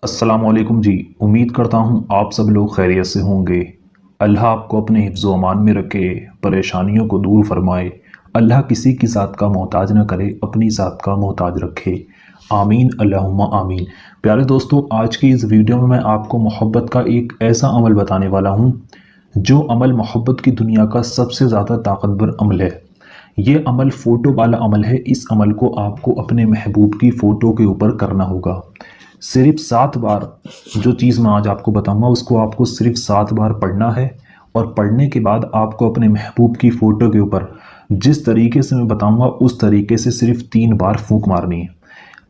अस्सलामुअलैकुम जी। उम्मीद करता हूँ आप सब लोग खैरियत से होंगे। अल्लाह आपको अपने हिफ्ज़ व अमान में रखे, परेशानियों को दूर फरमाए। अल्लाह किसी की ज़ात का मोहताज न करे, अपनी ज़ात का मोहताज रखे। आमीन अल्लाहुम्मा आमीन। प्यारे दोस्तों, आज की इस वीडियो में मैं आपको मोहब्बत का एक ऐसा अमल बताने वाला हूँ जो अमल मोहब्बत की दुनिया का सबसे ज़्यादा ताकतवर अमल है। ये अमल फ़ोटो वाला अमल है। इस अमल को आपको अपने महबूब की फ़ोटो के ऊपर करना होगा। सिर्फ 7 बार जो चीज़ मैं आज आपको बताऊंगा उसको आपको सिर्फ 7 बार पढ़ना है। और पढ़ने के बाद आपको अपने महबूब की फ़ोटो के ऊपर जिस तरीके से मैं बताऊंगा उस तरीके से सिर्फ 3 बार फूंक मारनी है।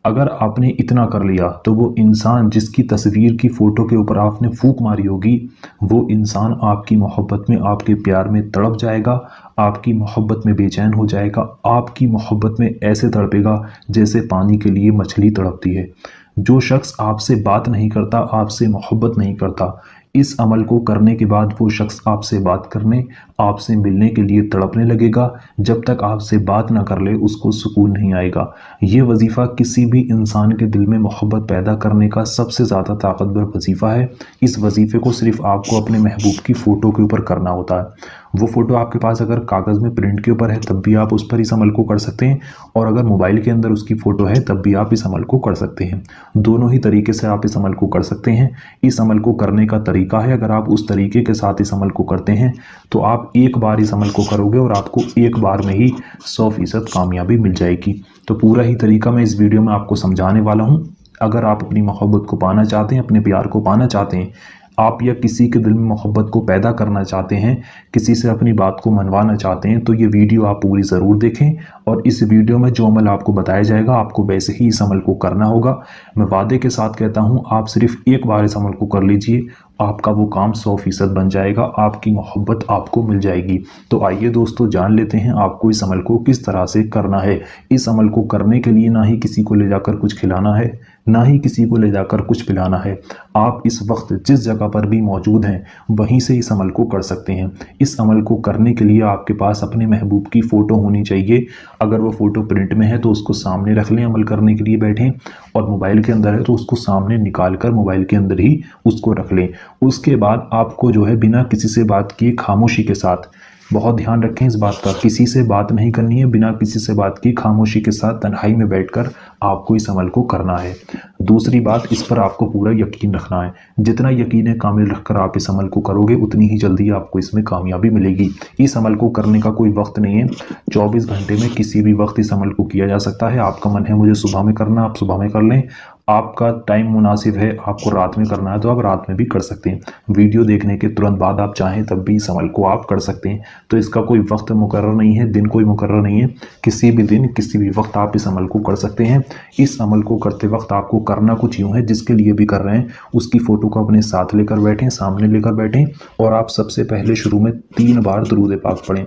अगर आपने इतना कर लिया तो वो इंसान जिसकी तस्वीर की फ़ोटो के ऊपर आपने फूंक मारी होगी, वो इंसान आपकी मोहब्बत में, आपके प्यार में तड़प जाएगा, आपकी मोहब्बत में बेचैन हो जाएगा, आपकी मोहब्बत में ऐसे तड़पेगा जैसे पानी के लिए मछली तड़पती है। जो शख्स आपसे बात नहीं करता, आपसे मोहब्बत नहीं करता, इस अमल को करने के बाद वो शख्स आपसे बात करने, आपसे मिलने के लिए तड़पने लगेगा। जब तक आपसे बात ना कर ले उसको सुकून नहीं आएगा। ये वजीफ़ा किसी भी इंसान के दिल में मोहब्बत पैदा करने का सबसे ज़्यादा ताकतवर वजीफ़ा है। इस वजीफ़े को सिर्फ आपको अपने महबूब की फ़ोटो के ऊपर करना होता है। वो फ़ोटो आपके पास अगर कागज़ में प्रिंट के ऊपर है तब भी आप उस पर इस अमल को कर सकते हैं, और अगर मोबाइल के अंदर उसकी फ़ोटो है तब भी आप इस अमल को कर सकते हैं। दोनों ही तरीके से आप इस अमल को कर सकते हैं। इस अमल को करने का तरीका है, अगर आप उस तरीके के साथ इस अमल को करते हैं तो आप एक बार इस अमल को करोगे और आपको एक बार में ही 100% कामयाबी मिल जाएगी। तो पूरा ही तरीका मैं इस वीडियो में आपको समझाने वाला हूँ। अगर आप अपनी मोहब्बत को पाना चाहते हैं, अपने प्यार को पाना चाहते हैं, आप या किसी के दिल में मोहब्बत को पैदा करना चाहते हैं, किसी से अपनी बात को मनवाना चाहते हैं, तो ये वीडियो आप पूरी ज़रूर देखें। और इस वीडियो में जो अमल आपको बताया जाएगा आपको वैसे ही इस अमल को करना होगा। मैं वादे के साथ कहता हूँ, आप सिर्फ एक बार इस अमल को कर लीजिए, आपका वो काम 100% बन जाएगा, आपकी मोहब्बत आपको मिल जाएगी। तो आइए दोस्तों, जान लेते हैं आपको इस अमल को किस तरह से करना है। इस अमल को करने के लिए ना ही किसी को ले जाकर कुछ खिलाना है, ना ही किसी को ले जाकर कुछ पिलाना है। आप इस वक्त जिस जगह पर भी मौजूद हैं वहीं से इस अमल को कर सकते हैं। इस अमल को करने के लिए आपके पास अपने महबूब की फ़ोटो होनी चाहिए। अगर वो फ़ोटो प्रिंट में है तो उसको सामने रख लें, अमल करने के लिए बैठें, और मोबाइल के अंदर है तो उसको सामने निकाल कर मोबाइल के अंदर ही उसको रख लें। उसके बाद आपको जो है बिना किसी से बात किए खामोशी के साथ, बहुत ध्यान रखें इस बात का, किसी से बात नहीं करनी है, बिना किसी से बात की खामोशी के साथ तन्हाई में बैठकर आपको इस अमल को करना है। दूसरी बात, इस पर आपको पूरा यकीन रखना है। जितना यकीन कामिल रखकर आप इस अमल को करोगे उतनी ही जल्दी आपको इसमें कामयाबी मिलेगी। इस अमल को करने का कोई वक्त नहीं है, 24 घंटे में किसी भी वक्त इस अमल को किया जा सकता है। आपका मन है मुझे सुबह में करना, आप सुबह में कर लें। आपका टाइम मुनासिब है, आपको रात में करना है तो आप रात में भी कर सकते हैं। वीडियो देखने के तुरंत बाद आप चाहें तब भी इस अमल को आप कर सकते हैं। तो इसका कोई वक्त मुकर्रर नहीं है, दिन कोई मुकर्रर नहीं है, किसी भी दिन किसी भी वक्त आप इस अमल को कर सकते हैं। इस अमल को करते वक्त आपको करना कुछ यूँ है, जिसके लिए भी कर रहे हैं उसकी फ़ोटो को अपने साथ लेकर बैठें, सामने लेकर बैठें, और आप सबसे पहले शुरू में 3 बार दुरूद पाक पढ़ें।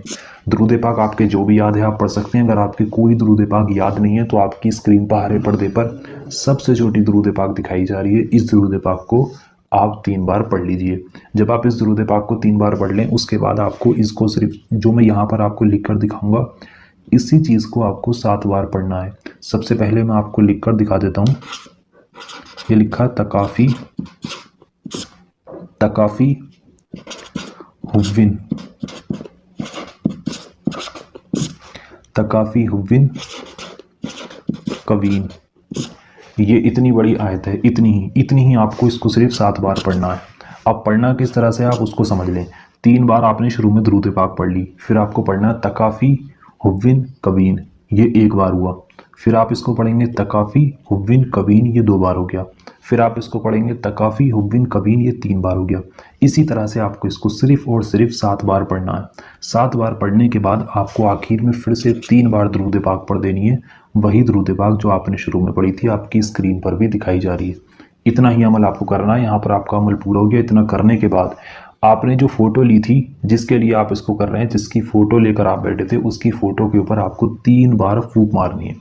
दुरूद पाक आपके जो भी याद है आप पढ़ सकते हैं। अगर आपके कोई दुरूद पाक याद नहीं है तो आपकी स्क्रीन पर हरे पर्दे पर सबसे छोटी दुरूद पाक दिखाई जा रही है, इस दुरूद पाक को आप 3 बार पढ़ लीजिए। जब आप इस दुरूद पाक को 3 बार पढ़ लें उसके बाद आपको इसको सिर्फ जो मैं यहाँ पर आपको लिख कर दिखाऊंगा इसी चीज़ को आपको 7 बार पढ़ना है। सबसे पहले मैं आपको लिख कर दिखा देता हूँ। ये लिखा तकाफ़ी तकाफ़ी हुव्विन, तकाफ़ी हुव्विन कवीन। ये इतनी बड़ी आयत है, इतनी ही आपको इसको सिर्फ 7 बार पढ़ना है। अब पढ़ना किस तरह से आप उसको समझ लें। 3 बार आपने शुरू में दुरूद पाक पढ़ ली, फिर आपको पढ़ना तकाफ़ी हुव्विन कवीन, ये 1 बार हुआ। फिर आप इसको पढ़ेंगे तकाफ़ी हुव्विन कवीन, ये 2 बार हो गया। फिर आप इसको पढ़ेंगे तकाफ़ी हुव्विन कवीन, ये 3 बार हो गया। इसी तरह से आपको इसको सिर्फ और सिर्फ 7 बार पढ़ना है। 7 बार पढ़ने के बाद आपको आखिर में फिर से 3 बार दुरूद पाक पढ़ देनी है, वही दुरूद पाक जो आपने शुरू में पढ़ी थी, आपकी स्क्रीन पर भी दिखाई जा रही है। इतना ही अमल आपको करना है। यहाँ पर आपका अमल पूरा हो गया। इतना करने के बाद आपने जो फ़ोटो ली थी, जिसके लिए आप इसको कर रहे हैं, जिसकी फ़ोटो लेकर आप बैठे थे, उसकी फ़ोटो के ऊपर आपको 3 बार फूंक मारनी है।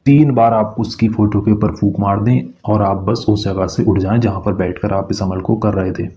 3 बार आप उसकी फ़ोटो के ऊपर फूंक मार दें और आप बस उस जगह से उठ जाएं जहां पर बैठकर आप इस अमल को कर रहे थे।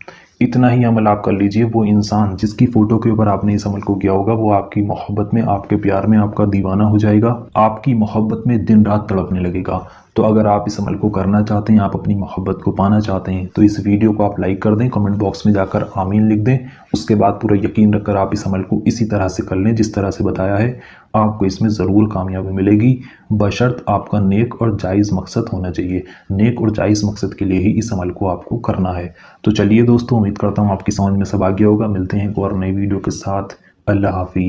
इतना ही अमल आप कर लीजिए। वो इंसान जिसकी फ़ोटो के ऊपर आपने इस अमल को किया होगा वो आपकी मोहब्बत में, आपके प्यार में आपका दीवाना हो जाएगा, आपकी मोहब्बत में दिन रात तड़पने लगेगा। तो तो अगर आप इस अमल को करना चाहते हैं, आप अपनी मोहब्बत को पाना चाहते हैं, तो इस वीडियो को आप लाइक कर दें, कमेंट बॉक्स में जाकर आमीन लिख दें। उसके बाद पूरा यकीन रखकर आप इस अमल को इसी तरह से कर लें जिस तरह से बताया है। आपको इसमें ज़रूर कामयाबी मिलेगी, बशर्त आपका नेक और जायज़ मकसद होना चाहिए। नेक और जायज़ मकसद के लिए ही इस अमल को आपको करना है। तो चलिए दोस्तों, उम्मीद करता हूँ आपकी समझ में सब आ गया होगा। मिलते हैं एक और नई वीडियो के साथ। अल्लाह हाफिज़।